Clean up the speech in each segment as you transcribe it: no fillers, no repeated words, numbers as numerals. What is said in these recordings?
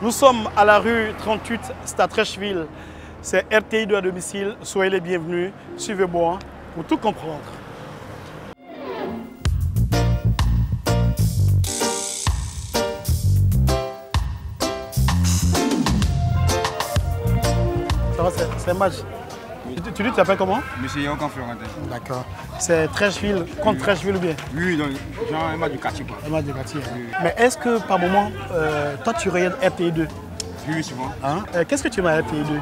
Nous sommes à la rue 38 Stade-Trècheville. C'est RTI2 à domicile. Soyez les bienvenus. Suivez-moi pour tout comprendre. Ça va, c'est un match. Tu dis, tu t'appelles comment? Monsieur Yokan Florentin. D'accord. C'est Trècheville contre Trècheville ou bien? Oui, donc, genre un match du quartier. Quoi. Un match du quartier. Oui. Mais est-ce que par moment, toi tu regardes RTI2? Oui, souvent. Hein? Qu'est-ce que tu mets à RTI2?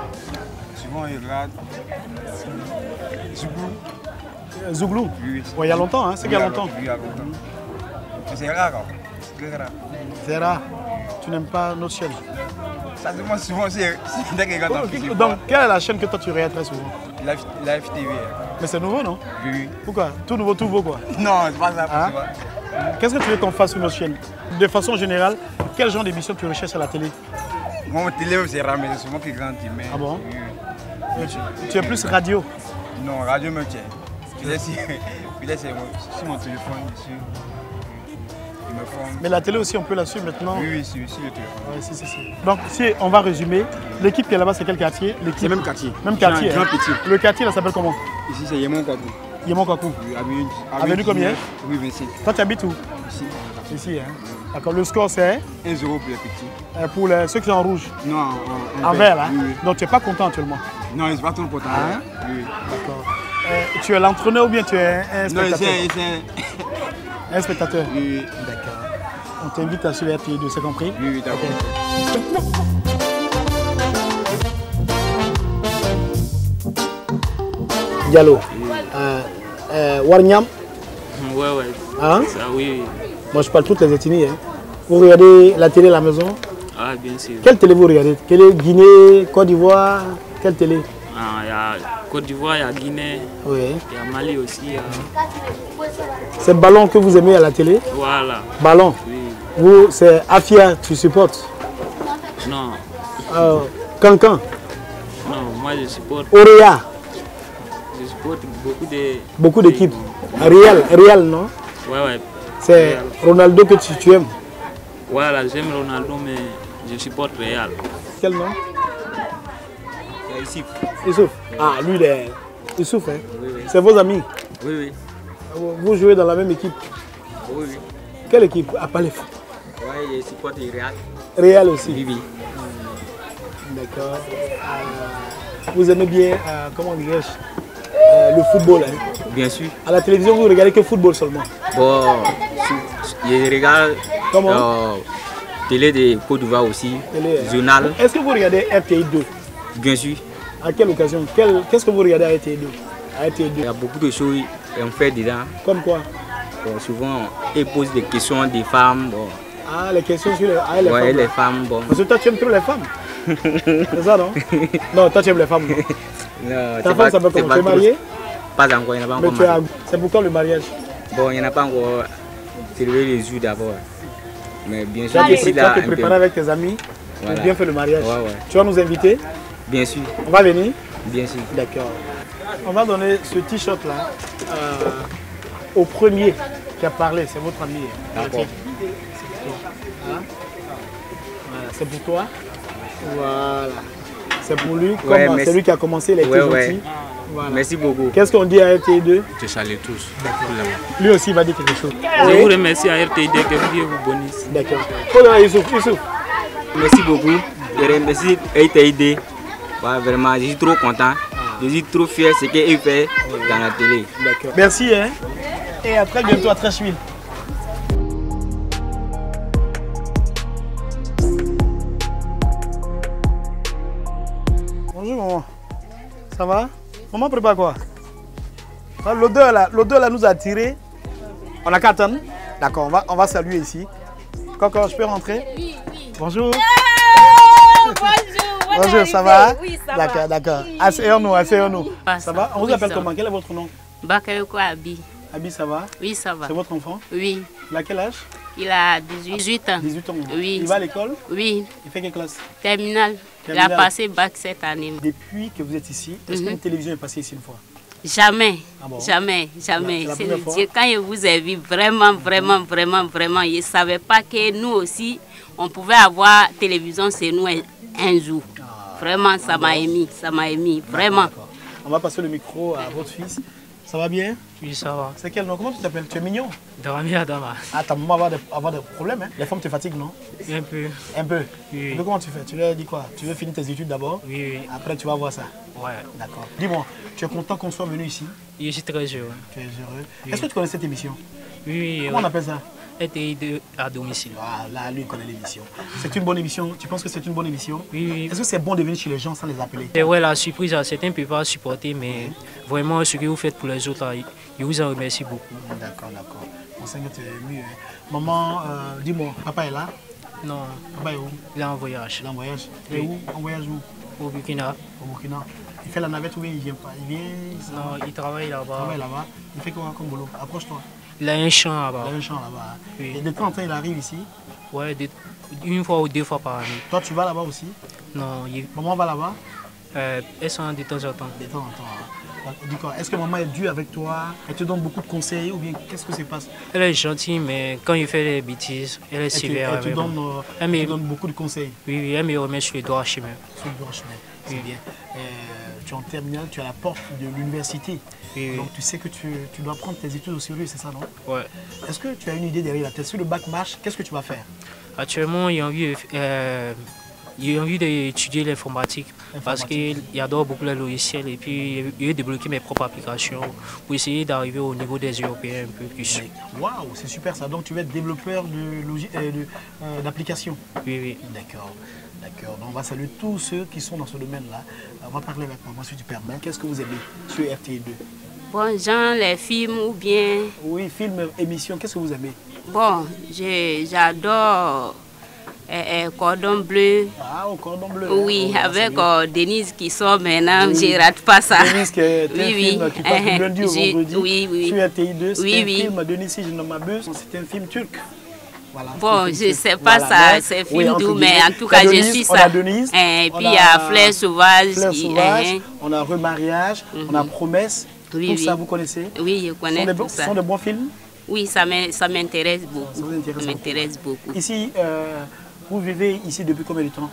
Souvent, il regarde Zouglou. Zouglou? Oui. Ouais, il y a longtemps, hein? C'est qu'il y a longtemps. Oui, il y a longtemps. Mais c'est rare, quoi. C'est très rare. C'est rare. Tu n'aimes pas notre chaîne? Ça se demande souvent, c'est dès qu'il regarde en physique. Donc, quelle est la chaîne que toi tu regardes très souvent? La FTV. Mais c'est nouveau, non? Oui, oui. Pourquoi? Tout nouveau, tout beau, quoi. Non, c'est pas ça. Hein? Qu'est-ce que tu veux qu'on fasse sur notre chaîne? De façon générale, quel genre d'émission tu recherches à la télé? Mon télé, c'est rare, mais c'est souvent qu'il grandit. Mais... Ah bon? Oui. Tu es plus radio? Non, radio me tient. Peut-être si sur mon téléphone, dessus, il me forme. Mais la télé aussi, on peut la suivre maintenant? Oui, sur le téléphone. Ouais, si. Donc, si on va résumer, l'équipe qui est là-bas, c'est quel quartier? C'est le même quartier. Même quartier. Grand Hein? petit. Le quartier, là, s'appelle comment? Ici, c'est Yémon Kwaku. Yémon Kwaku. Oui, Avenue combien? Oui, 26. Toi, tu habites où? Ici. Ici, hein? D'accord. Le score, c'est 1-0 pour les petits. pour ceux qui sont en rouge? Non, en vert, hein? Oui. Donc, tu n'es pas content actuellement? Non, ils ne sont pas trop contents. Hein? Oui. D'accord. Tu es l'entraîneur ou bien tu es un Non, spectateur? c'est un spectateur? Oui. D'accord. On t'invite à suivre RTI2, c'est compris? Oui, d'accord. Diallo. Warniam. Ouais. Hein? Ça, oui. Moi, je parle toutes les ethnies. Hein. Vous regardez la télé à la maison? Ah, bien sûr. Quelle télé vous regardez? Quelle est Guinée, Côte d'Ivoire? Quelle télé? Il y a Côte d'Ivoire, il y a Guinée, Oui. il y a Mali aussi. C'est Ballon que vous aimez à la télé? Voilà. Ballon. Oui. Vous, c'est Afia, tu supportes? Non, Cancan. non, moi je supporte Orea. beaucoup d'équipes. Real, non? Ouais. C'est Real. Ronaldo que tu aimes. Voilà, j'aime Ronaldo, mais je supporte Real. Quel nom? Ici. Youssouf. Ah, lui, il est Youssouf, hein? Oui. C'est vos amis? Oui. Vous jouez dans la même équipe? Oui. Quelle équipe? À part les foot. Ouais, je supporte Real. Real aussi? Oui. D'accord. Vous aimez bien, comment dirais-je, le football, hein? Bien sûr. À la télévision, vous regardez que football seulement? Bon, je regarde Comment? télé de Côte d'Ivoire aussi, Télé, hein? journal. Est-ce que vous regardez RTI2? Bien sûr. À quelle occasion? Qu'est-ce que vous regardez à RTI2? Il y a beaucoup de choses qu'on fait dedans. Comme quoi? Bon, souvent, ils posent des questions des femmes. Bon. Ah, les questions sur les Ouais, femmes. les femmes, bon. Parce que toi, tu aimes trop les femmes. C'est ça, non? Non, toi, tu aimes les femmes. Non? Non, Ta femme s'appelle comment? Tu es marié? Pas encore, il n'y en a pas Mais encore. c'est pour quand le mariage? Bon, il n'y en a pas encore. C'est les jours d'abord. Mais bien sûr, Tu d'ici vas là. te préparer avec tes amis Voilà. pour bien faire le mariage. Ouais. Tu vas nous inviter? Bien sûr, On va venir? bien sûr. D'accord. On va donner ce t-shirt là au premier qui a parlé, c'est votre ami. D'accord. Voilà, c'est pour toi. Voilà. C'est pour lui, comme c'est lui qui a commencé les gentil. Voilà. Merci beaucoup. Qu'est-ce qu'on dit à RTI2? Je salue tous. Lui aussi il va dire quelque chose. Je vous remercie à RTI que Dieu vous bénisse. D'accord. Oh, Youssouf. Merci beaucoup. Je remercie RTI. Ouais, vraiment, je suis trop content. Je suis trop fier de ce qu'il fait dans la télé. D'accord. Merci. Hein? Et à très bientôt à Trècheville. Bonjour maman. Ça va? Maman prépare quoi? L'odeur là nous a attirés. On a qu'à attendre. D'accord, on va saluer ici. Coco, je peux rentrer? Oui. Bonjour. Bonjour. Bonjour, ça va? Oui, ça va. D'accord. Asseyons-nous. Ah, Ça va? On vous oui, appelle ça comment? va. Quel est votre nom? Bakayoko Abi. Abi, ça va? Oui, ça va. C'est votre enfant? Oui. Il a quel âge? Il a 18 ans. 18 ans. Oui. Il va à l'école? Oui. Il fait quelle classe? Terminal. Il a passé bac cette année. Depuis que vous êtes ici, est-ce qu'une télévision est passée ici une fois? Jamais, Ah bon? jamais, jamais. C'est la première fois? Quand je vous ai vu, vraiment, je ne savais pas que nous aussi, on pouvait avoir télévision chez nous un jour. Vraiment, ça m'a émis, vraiment. D'accord. On va passer le micro à votre fils. Ça va bien? Oui, ça va. C'est quel nom? Comment tu t'appelles? Tu es mignon? Drami Adama. Ah, ta maman va avoir des problèmes, hein? Les femmes te fatiguent, non? Un peu. Un peu? Oui. Mais comment tu fais? Tu leur dis quoi? Tu veux finir tes études d'abord? Oui, oui. Après, tu vas voir ça. Ouais. D'accord. Dis-moi, tu es content qu'on soit venu ici? Je suis très heureux. Tu es heureux. Oui. Est-ce que tu connais cette émission? Oui, oui. Comment on appelle ça? ETI2 à domicile. Ah, là, lui, il connaît l'émission. C'est une bonne émission. Tu penses que c'est une bonne émission? Oui, oui. Est-ce que c'est bon de venir chez les gens sans les appeler? Et ouais, la surprise, certains ne peuvent pas supporter, mais vraiment, ce que vous faites pour les autres, là, je vous en remercie beaucoup. D'accord, d'accord. On sait que tu es mieux. Hein. Maman, dis-moi, papa est là? Non, Papa est où? il est en voyage. Il est en voyage. Il est où? En voyage où? Au Burkina. Au Burkina. Il fait la navette ou bien il vient pas? Il vient, il Non, il travaille là-bas. travaille là-bas. Il fait quoi comme boulot? Approche-toi. Il a un champ Il là-bas. a un champ là-bas. Hein. Oui. Et de temps en temps, il arrive ici. Ouais, une fois ou 2 fois par année. Toi, tu vas là-bas aussi? Non, Maman va là-bas? elles sont de temps en temps. De temps en temps. Hein. Dis-moi, est-ce que maman est dure avec toi? Elle te donne beaucoup de conseils ou bien qu'est-ce que se passe? Elle est gentille, mais quand il fait des bêtises, elle est sévère Elle te avec moi. donne, Elle me- elle te donne beaucoup de conseils Oui, oui, elle me remet sur le droit chemin. sur le droit chemin. C'est Oui. bien. Tu es en terminale, tu es à la porte de l'université. Oui, oui. Donc tu sais que tu dois prendre tes études au sérieux, c'est ça, non? Ouais. Est-ce que tu as une idée derrière la tête? Si le bac marche, qu'est-ce que tu vas faire? Actuellement, j'ai envie d'étudier l'informatique parce qu'il adore beaucoup les logiciels et puis je vais débloquer mes propres applications pour essayer d'arriver au niveau des Européens un peu plus. Waouh, c'est super ça. Donc tu vas être développeur d'applications. Oui, oui. D'accord, d'accord. Donc on va saluer tous ceux qui sont dans ce domaine-là. On va parler avec moi si tu permets. Qu'est-ce que vous aimez sur RTI2? Bon, genre les films ou bien... Oui, film, émission, qu'est-ce que vous aimez? Bon, j'adore Cordon Bleu. Ah, au cordon bleu. Oui, hein. Oh, avec c'est Denise qui sort maintenant, Oui. je ne rate pas ça. bien. Denise, qui est un Oui, oui. film qui passe du lundi au vendredi Oui, oui. sur RTI2. C'est Oui, un oui. film, Denise, si je ne m'abuse, c'est un film turc. Voilà, Bon, c'est un je film ne sais turc. pas Voilà, ça, mais- c'est oui, film entre doux, mais guillemets. en tout cas, Il y a je Denise, suis on ça. a Denise, Et on puis il y a Fleur Sauvage. Fleur Sauvage, hein. on a Remariage, on a Promesse. Oui, Tout ça, oui. vous connaissez? Oui, je Ce connais sont des tout bons- ce ça. sont de bons films. Oui, ça m'intéresse beaucoup. Ça vous intéresse Ça beaucoup. m'intéresse beaucoup. Ici, vous vivez ici depuis combien de temps?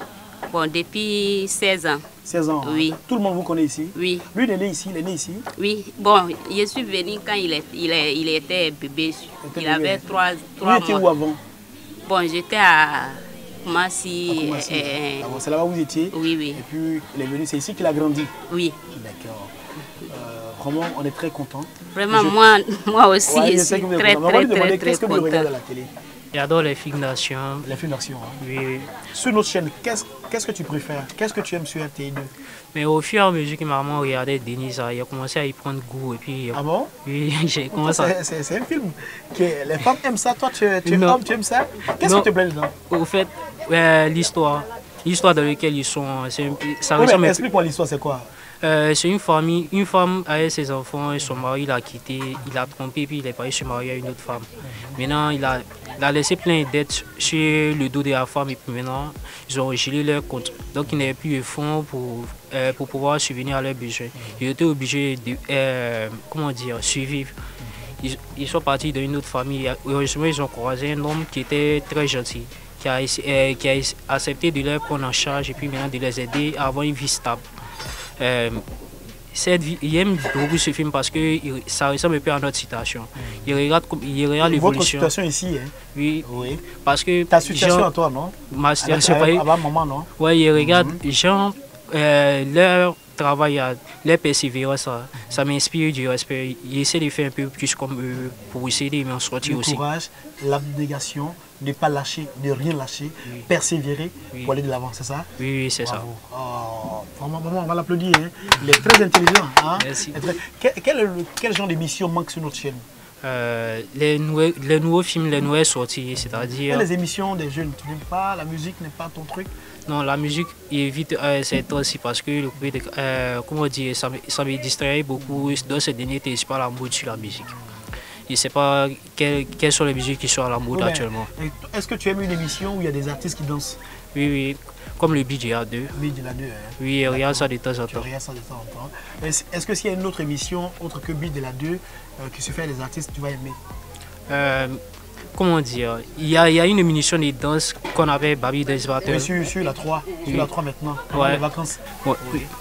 Bon, depuis 16 ans. 16 ans. hein? Oui. Tout le monde vous connaît ici? Oui, Lui, il est né ici, il est né ici. oui. Bon, je suis venue quand il était bébé. Il avait 3 Lui était où mois. avant? Bon, j'étais à Koumassi. À Koumassi. Ah bon, c'est là-bas où vous étiez? Oui, oui, Et puis, il est venu, c'est ici qu'il a grandi. oui. D'accord. Vraiment, on est très contents. Vraiment, Je- moi aussi, Ouais, je sais suis que vous êtes très, content. Mais on va très, lui demander très, qu'est-ce très que vous regardez à contente. la télé? J'adore les films d'action. Les films d'action. Hein. Oui, oui. Sur notre chaîne, qu'est-ce que tu préfères? Qu'est-ce que tu aimes sur RTI2? Mais au fur et à mesure que maman regardait Denise, il a commencé à y prendre goût. Et puis, Ah bon? oui, j'ai commencé à... C'est un film. Les femmes aiment ça. Toi, tu es Non. homme, tu aimes ça? Qu'est-ce Non. qui te plaît dedans? Au fait, l'histoire dans laquelle ils sont, ça Oui, mais ressemble un peu- explique-moi l'histoire, c'est quoi? c'est une famille, une femme avec ses enfants et son mari l'a quitté, il a trompé puis il est parti se marier à une autre femme. Maintenant, il a laissé plein de dettes sur le dos de la femme et puis maintenant, ils ont gelé leur compte. Donc, il n'y avait plus de fonds pour pouvoir subvenir à leurs besoins. Ils étaient obligés de, survivre. Ils sont partis d'une autre famille. Heureusement, ils ont croisé un homme qui était très gentil, qui a accepté de les prendre en charge et puis maintenant de les aider à avoir une vie stable. J'aime beaucoup ce film parce que ça ressemble un peu à notre situation. Il regarde Votre l'évolution. situation ici, hein? Oui, Oui. parce que Ta situation genre, à toi, non? ma situation, Avant maman, non? ouais, il regarde genre, leur travail, leur persévérance, ça m'inspire du respect. Il essaie de faire un peu plus comme eux pour essayer de m'en sortir Le aussi. courage, l'abnégation, ne pas lâcher, ne rien lâcher, persévérer Oui. pour aller de l'avant, c'est ça? Oui, c'est ça. Bravo. Oh, vraiment, maman, on va l'applaudir. Hein. Il est très intelligent. Hein? Merci. Quel genre d'émission manque sur notre chaîne? Les nouveaux films, les nouvelles sorties, c'est-à-dire... Les émissions des jeunes, tu n'aimes pas? La musique n'est pas ton truc? Non, la musique évite c'est aussi parce que le coupé de, comment dire, ça me distrait beaucoup. Dans ces derniers temps, je suis pas la mode sur la musique. je ne sais pas quelles sont les musiques qui sont à la mode actuellement. Est-ce que tu aimes une émission où il y a des artistes qui dansent? Oui, oui, comme le BJA 2. BJA 2, hein. Oui, regarde ça de temps en temps. Regarde ça de temps en temps. Est-ce que s'il y a une autre émission autre que BJA 2 qui se fait avec les artistes, tu vas aimer? Comment dire, il y a une émission de danse qu'on appelle Baby Dance Battle. Sur la 3, sur la 3 maintenant, ouais. Les vacances. Ouais.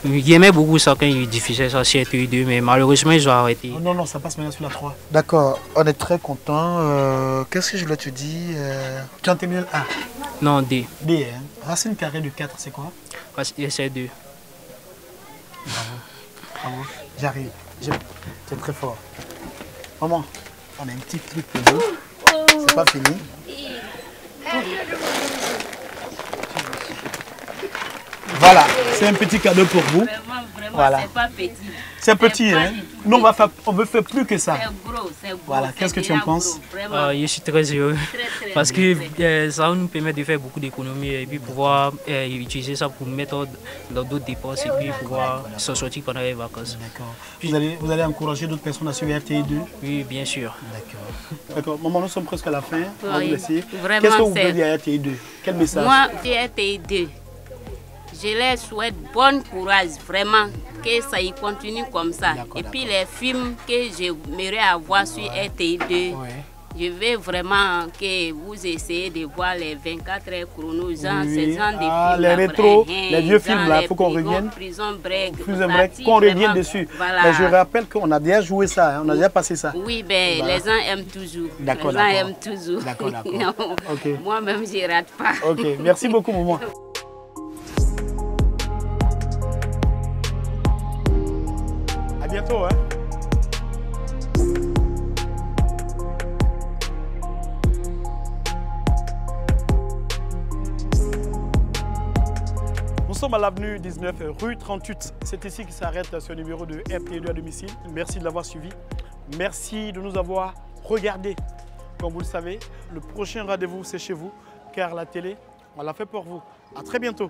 Oui. J'aimais beaucoup ça quand il diffusait ça sur RTE2, mais malheureusement ils ont arrêté. Oh, non, ça passe maintenant sur la 3. D'accord, on est très content. Qu'est-ce que je voulais te dire? Tu as en terminale A? Non, D. D, hein. Racine carrée de 4, c'est quoi? C'est 2. Bravo. J'arrive. C'est très fort. Maman, on a un petit clip pour vous. C'est pas fini. Voilà, c'est un petit cadeau pour vous. Vraiment, voilà. C'est pas petit. C'est petit, hein? Nous, on veut faire plus que ça. C'est gros, c'est gros. Voilà, qu'est-ce que tu en penses? Je suis très heureux. Très, parce que ça nous permet de faire beaucoup d'économies et puis pouvoir utiliser ça pour mettre dans d'autres dépenses et puis pouvoir s'en sortir pendant les vacances. D'accord. Vous allez encourager d'autres personnes à suivre RTE2? Oui, bien sûr. D'accord. Maman, nous sommes presque à la fin. On va vous laisser. Vraiment, qu'est-ce que vous voulez dire à RTE2? Quel message? Moi, RTE2, je leur souhaite bon courage, vraiment, que ça y continue comme ça. Et puis les films que j'aimerais avoir sur RTE2, je veux vraiment que vous essayez de voir les 24 heures chrono, genre ces gens de films. Les rétros, les vieux films là, il faut qu'on revienne. Prison Break, qu'on revienne dessus. Voilà. Mais je rappelle qu'on a déjà joué ça, hein, on a déjà passé ça. Oui, ben, voilà. Les gens aiment toujours. D'accord, les gens aiment toujours. D'accord. Okay. Moi-même, je ne rate pas. Ok, merci beaucoup, maman. À bientôt, hein. Nous sommes à l'avenue 19 rue 38. C'est ici que s'arrête ce numéro de RTE2 à domicile. Merci de l'avoir suivi. Merci de nous avoir regardés. Comme vous le savez, le prochain rendez-vous, c'est chez vous, car la télé, on l'a fait pour vous. À très bientôt.